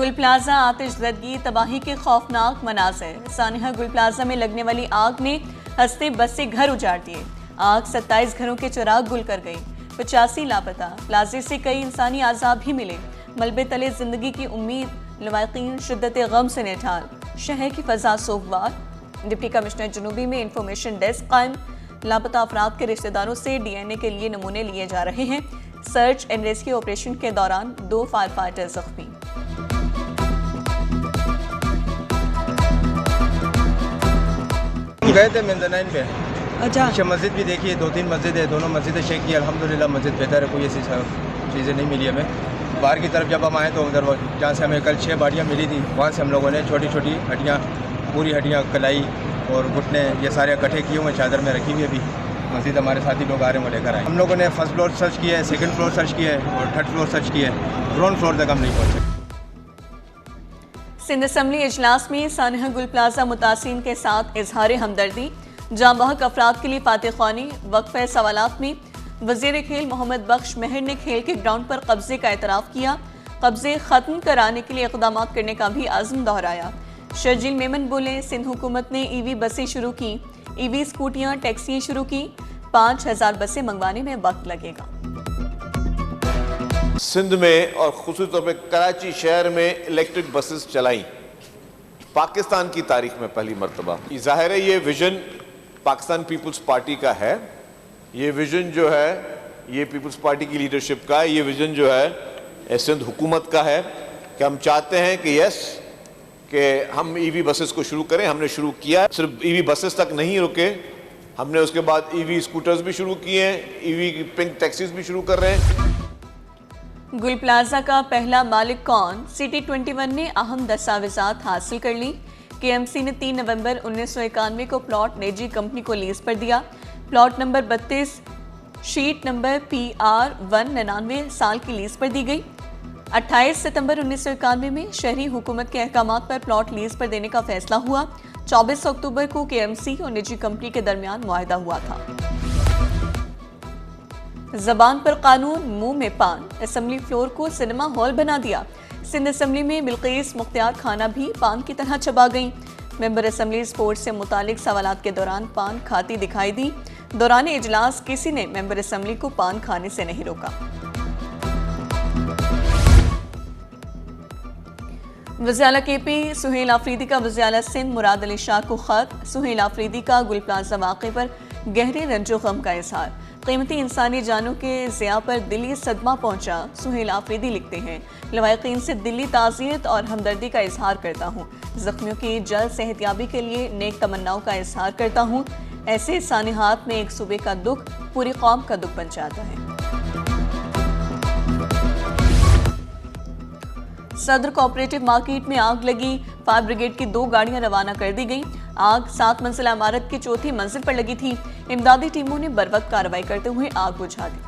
गुल प्लाजा आतिशज़दगी तबाही के खौफनाक मनाज़िर। सानिहा गुल प्लाजा में लगने वाली आग ने हंसते बसते घर उजाड़ दिए। आग 27 घरों के चिराग गुल कर गई। 85 लापता। प्लाजे से कई इंसानी आज़ाब भी मिले। मलबे तले जिंदगी की उम्मीद। लवाकिन शिद्दत गम से निठार। शहर की फजा सोगवार। डिप्टी कमिश्नर जनूबी में इंफॉर्मेशन डेस्क कायम। लापता अफराद के रिश्तेदारों से DNA के लिए नमूने लिए जा रहे हैं। सर्च एंड रेस्क्यू ऑपरेशन के दौरान 2 फायर फाइटर जख्मी। गए थे मेंदनाइन पे। अच्छा, पीछे मस्जिद भी देखी है, 2-3 मस्जिद है, दोनों मस्जिदें चेक की, अल्हम्दुलिल्लाह मस्जिद बेहतर है, कोई ऐसी चीज़ें नहीं मिली हमें। बाहर की तरफ जब हम आए तो उधर जहाँ से हमें कल 6 बाड़ियाँ मिली थी, वहाँ से हम लोगों ने छोटी छोटी हड्डियाँ, पूरी हड्डियाँ, कलाई और घुटने, ये सारे इकट्ठे किए हुए चादर में रखी हुई अभी मस्जिद हमारे साथी लोग आ रहे हैं, वो लेकर आए। हम लोगों ने फर्स्ट फ्लोर सर्च किया है, सेकंड फ्लोर सर्च किया है और थर्ड फ्लोर सर्च किया है, ग्राउंड फ्लोर तक हम नहीं पहुँचे। सिंध असम्बली इजलास में सानिहा गुल प्लाजा मुतासिरीन के साथ इजहार हमदर्दी। जाँ बहक अफराद के लिए फातह ख्वानी। वक्फे सवालात में वज़ीर खेल मोहम्मद बख्श महर ने खेल के ग्राउंड पर कब्जे का एतराफ़ किया। कब्जे ख़त्म कराने के लिए इक़दाम करने का भी आज़म दोहराया। शर्जील मेमन बोले, सिंध हुकूमत ने EV बसें शुरू की, EV स्कूटियाँ, टैक्सियाँ शुरू की। 5000 बसें मंगवाने में वक्त लगेगा। सिंध में और ख़ुसूसी तौर पर कराची शहर में इलेक्ट्रिक बसेस चलाई पाकिस्तान की तारीख में पहली मरतबा। ज़ाहिर है ये विजन पाकिस्तान पीपल्स पार्टी का है। ये विजन जो है ये पीपल्स पार्टी की लीडरशिप का है। ये विजन जो है सिंध हुकूमत का है कि हम चाहते हैं कि कि हम EV बसेस को शुरू करें। हमने शुरू किया, सिर्फ EV बसेस तक नहीं रुके, हमने उसके बाद EV स्कूटर्स भी शुरू किए हैं, EV पिंक टैक्सीज भी शुरू कर रहे हैं। गुल प्लाजा का पहला मालिक कौन? सिटी 21 ने अहम दस्तावेजात हासिल कर ली। KMC ने 3 नवंबर 1991 को प्लॉट निजी कंपनी को लीज पर दिया। Plot number 32 sheet number PR 199 साल की लीज पर दी गई। 28 सितंबर 1991 में शहरी हुकूमत के अहकामात पर प्लॉट लीज पर देने का फैसला हुआ। 24 अक्टूबर को KMC और निजी कंपनी के दरमियान मुआहदा हुआ था। जबान पर कानून, मुंह में पान। असम्बली फ्लोर को सिनेमा हॉल बना दिया। सिंध असम्बली में बिल्किस मुख्तियार खाना भी पान की तरह चबा गई। मेंबर असम्बली स्पोर्ट्स से मुतालिक सवालात के दौरान पान खाती दिखाई दी। दौरान इजलास किसी ने मेंबर असम्बली को पान खाने से नहीं रोका। वज़ीर KP सुहेल आफरीदी का वज़ीर सिंध मुराद अली शाह को खत। सुहेल आफरीदी का गुल प्लाजा वाक़े पर गहरे रंजो गम का इजहार। कीमती इंसानी जानों के ज़िया पर दिली सदमा पहुंचा। सुहेल आफरीदी लिखते हैं, लवाकिन से दिली ताज़ियत और हमदर्दी का इजहार करता हूँ। ज़ख्मियों की जल्द सेहतयाबी के लिए नेक तमन्नाओं का इजहार करता हूँ। ऐसे सानिहात में एक सूबे का दुख पूरी कौम का दुख बन जाता है। सदर कोऑपरेटिव मार्केट में आग लगी। फायर ब्रिगेड की 2 गाड़ियां रवाना कर दी गई। आग 7 मंजिला इमारत की 4थी मंजिल पर लगी थी। इमदादी टीमों ने बरवक्त कार्रवाई करते हुए आग बुझा दी।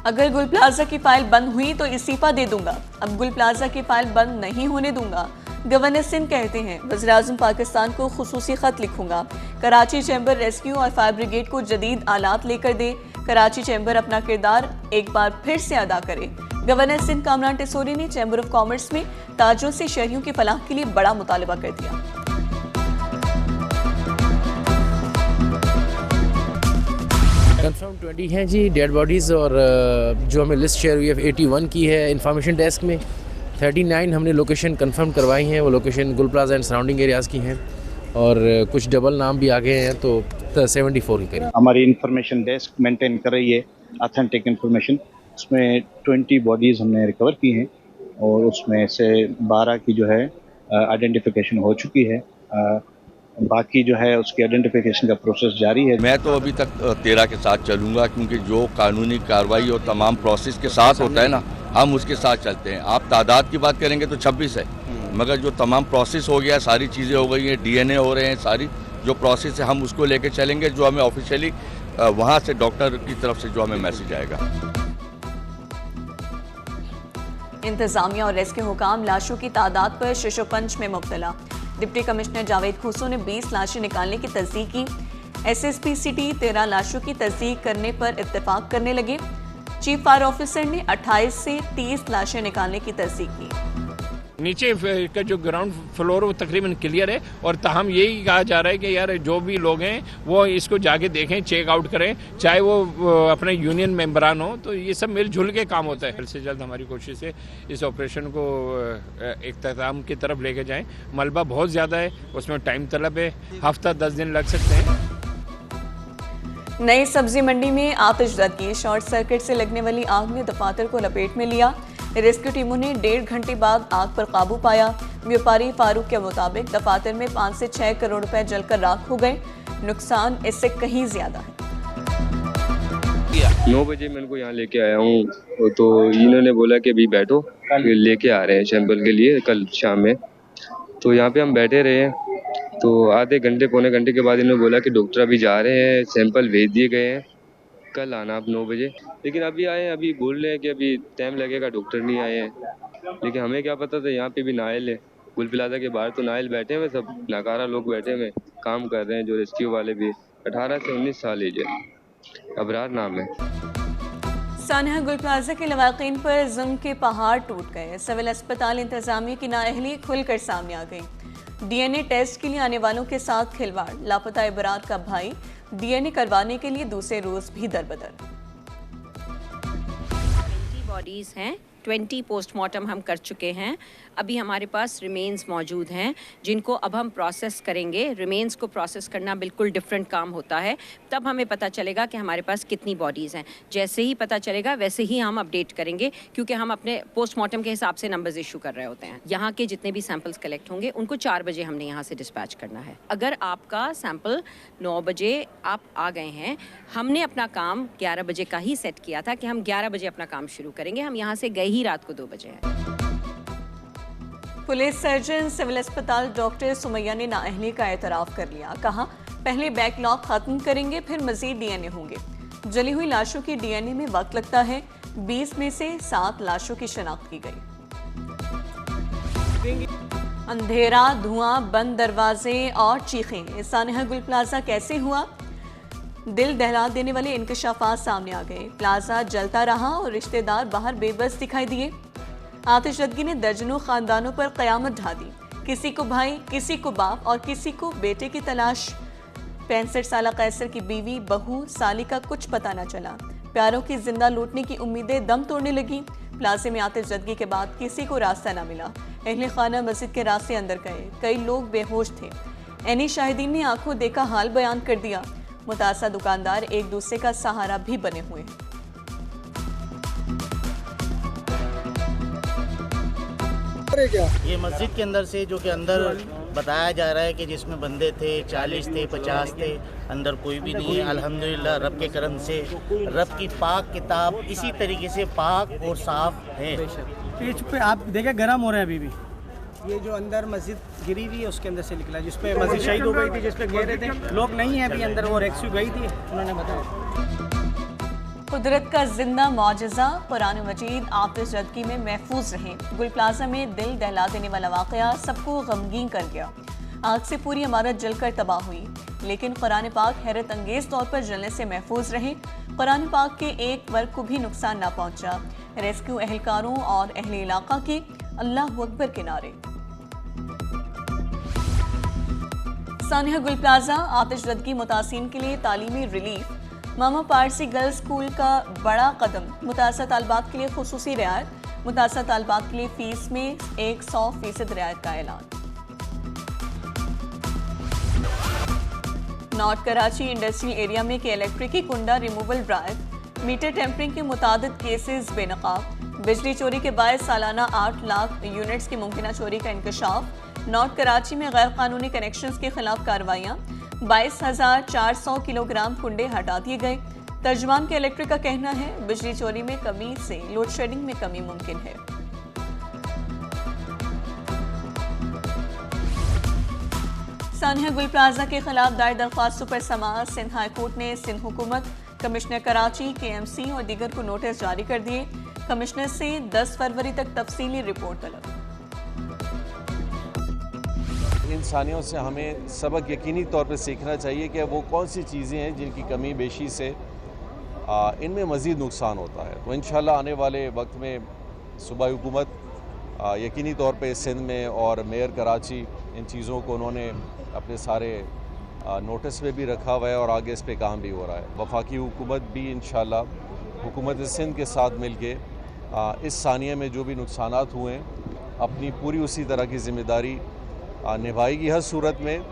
अगर गुल प्लाजा की फाइल बंद हुई तो इस्तीफा दे दूंगा। अब गुल प्लाजा की फाइल बंद नहीं होने दूंगा। गवर्नर सिंध कहते हैं, वज़ीर आज़म पाकिस्तान को खुसूसी खत लिखूंगा। कराची चैम्बर रेस्क्यू और फायर ब्रिगेड को जदीद आलात लेकर दे। कराची चैम्बर अपना किरदार एक बार फिर से अदा करे। गवर्नर सिंध कामरान टिसोरी ने चैम्बर ऑफ कॉमर्स में ताजरों से शहरियों की फलाह के लिए बड़ा मुतालबा कर दिया। कंफर्म 20 हैं जी डेड बॉडीज़, और जो हमें लिस्ट शेयर हुई है 81 की है। इंफॉर्मेशन डेस्क में 39 हमने लोकेशन कंफर्म करवाई हैं। वो लोकेशन गुल प्लाजा एंड सराउंडिंग एरियाज़ की हैं, और कुछ डबल नाम भी आ गए हैं, तो 74 के करीब। हमारी इंफॉर्मेशन डेस्क मेंटेन कर रही है ऑथेंटिक इंफॉर्मेशन। उसमें 20 बॉडीज़ हमने रिकवर की हैं, और उसमें से 12 की जो है आइडेंटिफिकेशन हो चुकी है। बाकी जो है उसकी आइडेंटिफिकेशन का प्रोसेस जारी है। मैं तो अभी तक 13 के साथ चलूँगा, क्योंकि जो कानूनी कार्रवाई और तमाम प्रोसेस के साथ होता है ना, हम उसके साथ चलते हैं। आप तादाद की बात करेंगे तो 26 है, मगर जो तमाम प्रोसेस हो गया, सारी चीज़ें हो गई हैं, DNA हो रहे हैं, सारी जो प्रोसेस है हम उसको लेके चलेंगे। जो हमें ऑफिशियली वहाँ से डॉक्टर की तरफ से जो हमें मैसेज आएगा। इंतजामिया और रेस्क्यू हुकाम लाशों की तादाद पर शिशोपंच में मुब्तला। डिप्टी कमिश्नर जावेद खुसो ने 20 लाशें निकालने की तस्दीक की। एसएसपी सिटी 13 लाशों की तस्दीक करने पर इत्तेफाक करने लगे। चीफ फायर ऑफिसर ने 28 से 30 लाशें निकालने की तस्दीक की। नीचे का जो ग्राउंड फ्लोर वो तकरीबन क्लियर है और ताहम यही कहा जा रहा है कि यार जो भी लोग हैं वो इसको जाके देखें, चेक आउट करें, चाहे वो अपने यूनियन मेंबरान हो, तो ये सब मिलजुल के काम होता है। जल्द से जल्द हमारी कोशिश है इस ऑपरेशन को इख्तिताम की तरफ लेके जाएं। मलबा बहुत ज़्यादा है, उसमें टाइम तलब है, हफ्ता 10 दिन लग सकते हैं। नई सब्जी मंडी में आतिशज़दगी, शॉर्ट सर्किट से लगने वाली आग ने दफातर को लपेट में लिया। रेस्क्यू टीमों ने 1.5 घंटे बाद आग पर काबू पाया। व्यापारी फारूक के मुताबिक दफातर में 5 से 6 करोड़ रुपए जलकर राख हो गए। नुकसान इससे कहीं ज्यादा है। 9 बजे मैं इनको यहाँ लेके आया हूँ, तो इन्होंने बोला कि अभी बैठो, लेके आ रहे हैं सैंपल के लिए कल शाम में। तो यहाँ पे हम बैठे रहे हैं, तो आधे घंटे पौने घंटे के बाद इन्होंने बोला कि डॉक्टर अभी जा रहे हैं, सैंपल भेज दिए गए हैं, कल आना आप 9 बजे। लेकिन अभी आए हैं, अभी बोल रहे हैं कि अभी टाइम लगेगा, डॉक्टर नहीं आए हैं। लेकिन हमें क्या पता था यहाँ पे भी नायल है, गुल प्लाजा के बाहर तो नायल बैठे हुए, सब नाकारा लोग बैठे हुए काम कर रहे हैं, जो रेस्क्यू वाले भी 18 से 19 साल एज है, अबरार नाम है। सानिया गुल प्लाजा के लवाकिन पर जुल्म के पहाड़ टूट गए। सिविल अस्पताल इंतजामिया की नाअहली खुलकर सामने आ गई। डीएनए टेस्ट के लिए आने वालों के साथ खिलवाड़, लापता इबरार का भाई डीएनए करवाने के लिए दूसरे रोज भी दरबदर। 20 बॉडीज हैं, 20 पोस्टमार्टम हम कर चुके हैं। अभी हमारे पास रिमेन्स मौजूद हैं जिनको अब हम प्रोसेस करेंगे। रिमेन्स को प्रोसेस करना बिल्कुल डिफरेंट काम होता है। तब हमें पता चलेगा कि हमारे पास कितनी बॉडीज़ हैं। जैसे ही पता चलेगा वैसे ही हम अपडेट करेंगे, क्योंकि हम अपने पोस्टमार्टम के हिसाब से नंबर्स इशू कर रहे होते हैं। यहाँ के जितने भी सैंपल्स कलेक्ट होंगे उनको 4 बजे हमने यहाँ से डिस्पैच करना है। अगर आपका सैंपल 9 बजे आप आ गए हैं, हमने अपना काम 11 बजे का ही सेट किया था कि हम 11 बजे अपना काम शुरू करेंगे। हम यहाँ से गए ही रात को 2 बजे हैं। पुलिस सर्जन सिविल अस्पताल डॉक्टर सुमैया ने नाअहली का एतराफ़ कर लिया। कहा, पहले बैकलॉग खत्म करेंगे, फिर मजीद डीएनए होंगे। जली हुई लाशों की डीएनए में वक्त लगता है। 20 में से 7 लाशों की शनाख्त की गई। अंधेरा, धुआं, बंद दरवाजे और चीखें, सानिया गुल प्लाजा कैसे हुआ? दिल दहला देने वाले इंकशाफात सामने आ गए। प्लाजा जलता रहा और रिश्तेदार बाहर बेबस दिखाई दिए। आतिशज़दगी ने दर्जनों खानदानों पर क़यामत ढा दी। किसी को भाई, किसी को बाप और किसी को बेटे की तलाश। 65 साला कैसर की बीवी, बहू, साली का कुछ पता न चला। प्यारों की जिंदा लूटने की उम्मीदें दम तोड़ने लगी। प्लाजे में आतिशज़दगी के बाद किसी को रास्ता न मिला। अहले खाना मस्जिद के रास्ते अंदर गए। कई लोग बेहोश थे। ऐनी शाहिदीन ने आंखों देखा हाल बयान कर दिया। मुतासा दुकानदार एक दूसरे का सहारा भी बने हुए हैं। ये मस्जिद के अंदर से, जो कि अंदर बताया जा रहा है कि जिसमें बंदे थे 40 थे 50 थे, अंदर कोई भी नहीं है। अल्हम्दुलिल्लाह रब के करम से रब की पाक किताब इसी तरीके से पाक और साफ है। पेज पे आप देखें गर्म हो रहे हैं अभी भी। ये जो अंदर मस्जिद गिरी हुई है उसके अंदर से निकला, जिसपे मस्जिद शहीद हो गई थी, जिसपे घेरे थे लोग नहीं है अभी अंदर। वो रेस्क्यू गई थी, उन्होंने बताया। कुदरत का जिंदा मौजज़ा, कुरान मजीद आतिशज़दगी में महफूज रहे। गुल प्लाजा में दिल दहला देने वाला वाक़या सबको गमगीन कर गया। आग से पूरी इमारत जलकर तबाह हुई, लेकिन कुरान पाक हैरत अंगेज तौर पर जलने से महफूज रहे। कुरान पाक के एक वर्ग को भी नुकसान ना पहुंचा। रेस्क्यू एहलकारों और अहले इलाका के अल्लाह अकबर के नारे। सानिया गुल प्लाजा आतिशज़दगी मुतासिन के लिए तालीमी रिलीफ। मामा पारसी गर्ल्स स्कूल का बड़ा कदम। मुतासर तालबात के लिए खुसूसी रियायत। मुतासर तालबात के लिए फीस में 100% रियायत का ऐलान। नॉर्थ कराची इंडस्ट्रियल एरिया में के इलेक्ट्रिक की कुंडा रिमूवल ड्राइव। मीटर टेम्परिंग के मुतादिद केसेस बेनकाब। बिजली चोरी के बायस सालाना 8 लाख यूनिट्स की मुमकिना चोरी का इंकशाफ। नॉर्थ कराची में गैर कानूनी कनेक्शंस के खिलाफ कार्रवाइयाँ। 22,400 किलोग्राम कुंडे हटा दिए गए। तर्जमान के इलेक्ट्रिक का कहना है बिजली चोरी में कमी से लोड शेडिंग में कमी मुमकिन है। सानिया गुल प्लाजा के खिलाफ दायर दरख्वास्तों पर समाअत। सिंध हाई कोर्ट ने सिंध हुकूमत, कमिश्नर कराची, KMC और दीगर को नोटिस जारी कर दिए। कमिश्नर से 10 फरवरी तक तफसीली रिपोर्ट तलब। इन सानियों से हमें सबक यकीनी तौर पर सीखना चाहिए कि वो कौन सी चीज़ें हैं जिनकी कमी बेशी से इनमें मज़ीद नुकसान होता है। तो इंशाल्लाह आने वाले वक्त में सूबाई हुकूमत यकीनी तौर पे सिंध में और मेयर कराची इन चीज़ों को उन्होंने अपने सारे नोटिस में भी रखा हुआ है और आगे इस पे काम भी हो रहा है। वफाकी हुकूमत भी इंशाल्लाह हुकूमत सिंध के साथ मिल के इस सानिया में जो भी नुकसानात हुए हैं अपनी पूरी उसी तरह की ज़िम्मेदारी निभाएगी। हर सूरत में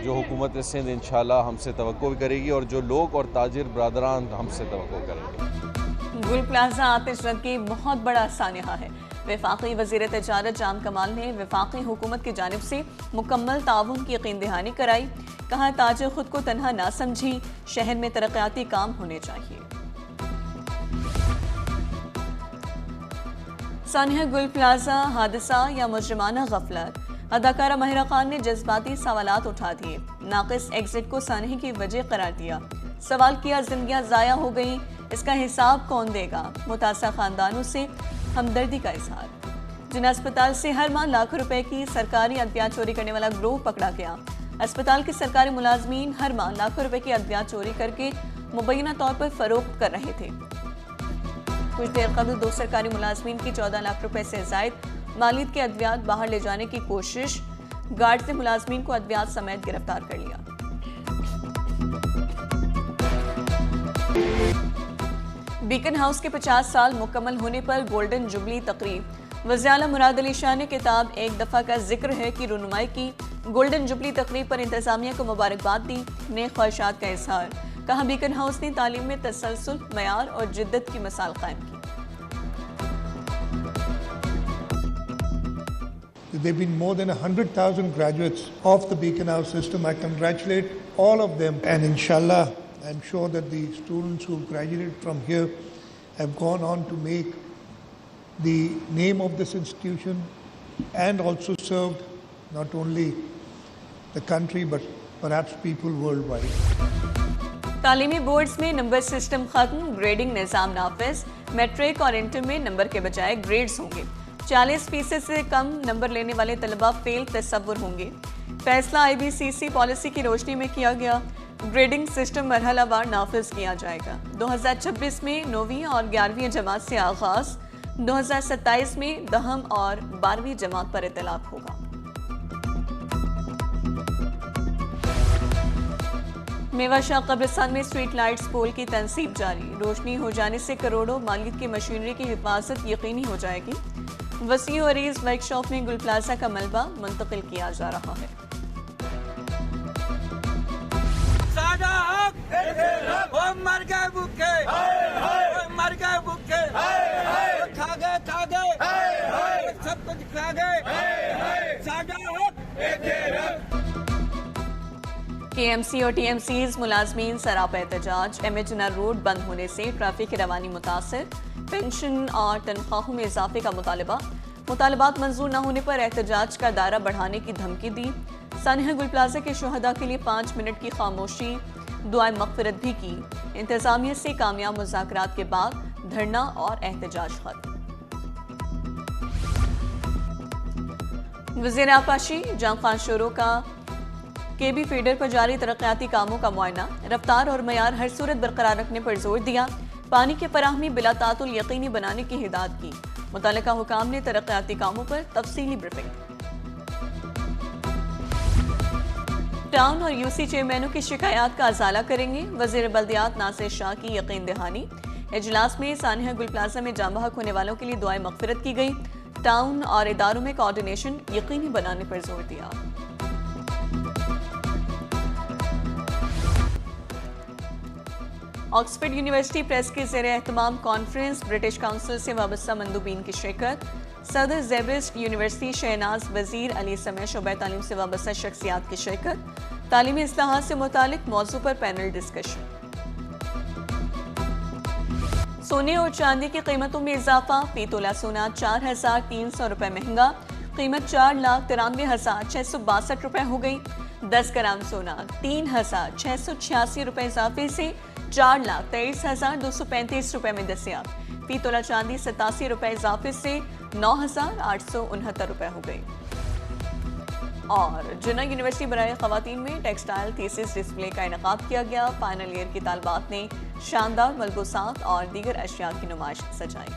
जो हुकूमत सिंध इंशाल्लाह हमसे तवक्को भी करेगी और जो लोग और ताजिर बरादरान हमसे तवक्को करेंगे। गुल प्लाजा आतिशरद की बहुत बड़ा सानिया है। वफाकी वज़ीर तजारत जाम कमाल ने वफाकी हुकूमत की जानिब से मुकम्मल ताउन की यकीन दहानी कराई। कहा ताजिर खुद को तनहा ना समझी, शहर में तरक्याती काम होने चाहिए। सानिया गुल प्लाजा हादसा या मुजरिमाना गफलत? अदाकारा माहिरा खान ने जज्बाती सवालात उठा दिए। नाकिस एग्जिट को सानिया की वजह करार दिया। सवाल किया जिंदगियां ज़ाया हो गई, इसका हिसाब कौन देगा? मुतासर खानदानों से हमदर्दी का इजहार। जिन अस्पताल से हर माह लाखों रुपए की सरकारी अद्वियात चोरी करने वाला गिरोह पकड़ा गया। अस्पताल के सरकारी मुलाजमीन हर माह लाखों रुपए की अद्वियात चोरी करके मुबैना तौर पर फरोख्त कर रहे थे। कुछ देर कबल 2 सरकारी मुलाजमीन की 14 लाख रुपए से जायद मालियत के अद्वियात बाहर ले जाने की कोशिश। गार्ड ने मुलाजमीन को अद्वियात समेत गिरफ्तार कर लिया। बीकन हाउस के 50 साल मुकम्मल होने पर गोल्डन जुबली तकरीब। वज़ीर आला मुराद अली शाह ने किताब एक दफ़ा का जिक्र है की रुनुमाई की। गोल्डन जुबली तकरीब पर इंतजामिया को मुबारकबाद दी, नए ख्वाहिशात का इजहार। कहा बीकन हाउस ने तालीम में तसलसल, मयार और जिद्दत की मिसाल कायम की। There have been more than 100,000 graduates of the Beacon House system. I congratulate all of them, and inshallah, I'm sure that the students who graduated from here have gone on to make the name of this institution and also served not only the country but perhaps people worldwide. तालीमी boards में number system खत्म, grading निज़ाम नाफिज। Matric और inter में number के बजाय grades होंगे। 40% से कम नंबर लेने वाले तलबा फेल तस्वुर होंगे। फैसला IBCC पॉलिसी की रोशनी में किया गया। ग्रेडिंग सिस्टम मरहलावार नाफिज किया जाएगा। 2026 में 9वीं और 11वीं जमात से आगाज। 2027 में 10वीं और 12वीं जमात पर इतलाक होगा। मेवाशाह कब्रिस्तान में स्ट्रीट लाइट्स पोल की तनसीब जारी। रोशनी हो जाने से करोड़ों मालियत की मशीनरी की हिफाजत यकीनी हो जाएगी। वसी और अरीज वर्कशॉप में गुल प्लाजा का मलबा मुंतकिल किया जा रहा है। सब कुछ खा गए। KMC और TMCs मुलाजमीन सरापा एहतजाज। MH नर रोड बंद होने से ट्रैफिक की रवानी मुतासर। पेंशन और तनख्वाहों में इजाफे का मुतालबा। मुतालबात मंजूर न होने पर एहतजाज का दायरा बढ़ाने की धमकी दी। सानिया गुल प्लाजा के शुहदा के लिए 5 मिनट की खामोशी, दुआए मगफिरत भी की। इंतजामिया से कामयाब मुज़ाकरात के बाद धरना और एहतजाज खत्म। वज़ीर आपाशी जाम खान शोरो का KB फीडर पर जारी तरक्याती कामों का मुआयना। रफ्तार और मयार हर सूरत बरकरार रखने पर जोर दिया। पानी की फराहमी बिला तातुल यकीनी बनाने की हिदायत की। मुतल्लिका हुकाम ने तरक्याती कामों पर तफसीली ब्रीफिंग। टाउन और UC चेयरमैनों की शिकायत का अजाला करेंगे। वज़ीर बल्दियात नासिर शाह की यकीन दहानी। इजलास में सानिया गुल प्लाजा में जाम बहक होने वालों के लिए दुआए मगफिरत की गई। टाउन और इदारों में कोऑर्डिनेशन यकीनी बनाने पर जोर दिया। ऑक्सफोर्ड यूनिवर्सिटी प्रेस के ज़ेर एहतमाम कॉन्फ्रेंस, ब्रिटिश काउंसिल से वाबस्ता मंदूबीन की शिरकत। सदर ज़ेबिस्ट यूनिवर्सिटी शहनाज वजीर अली समेत शोबा तालीम से वाबस्ता शख्सियात की शिरकत। तालीमी इस्लाहात से मुतालिक मौजू पर पैनल डिस्कशन। सोने और चांदी की कीमतों में इजाफा। फी तोला सोना 4,300 रुपये महंगा। कीमत 4,93,662 रुपये हो गई। 10 ग्राम सोना 3,686 रुपये इजाफे से 4,23,235 रुपये में दस्तियाब। फी तोला चांदी 87 रुपये इजाफे से 9,869 रुपये हो गई। और जुन्ना यूनिवर्सिटी बराए ख़वातीन में टेक्सटाइल थीसिस डिस्प्ले का इनेकाद किया गया। फाइनल ईयर की तालबात ने शानदार मलबूसात और दीगर अशिया की नुमाइश सजाई।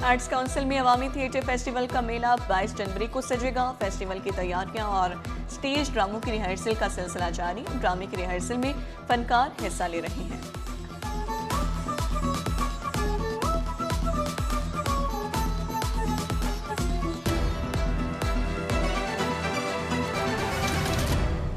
आर्ट्स काउंसिल में अवामी थिएटर फेस्टिवल का मेला 22 जनवरी को सजेगा। फेस्टिवल की तैयारियां और स्टेज ड्रामों की रिहर्सल का सिलसिला जारी। ड्रामे की रिहर्सल में फनकार हिस्सा ले रहे हैं।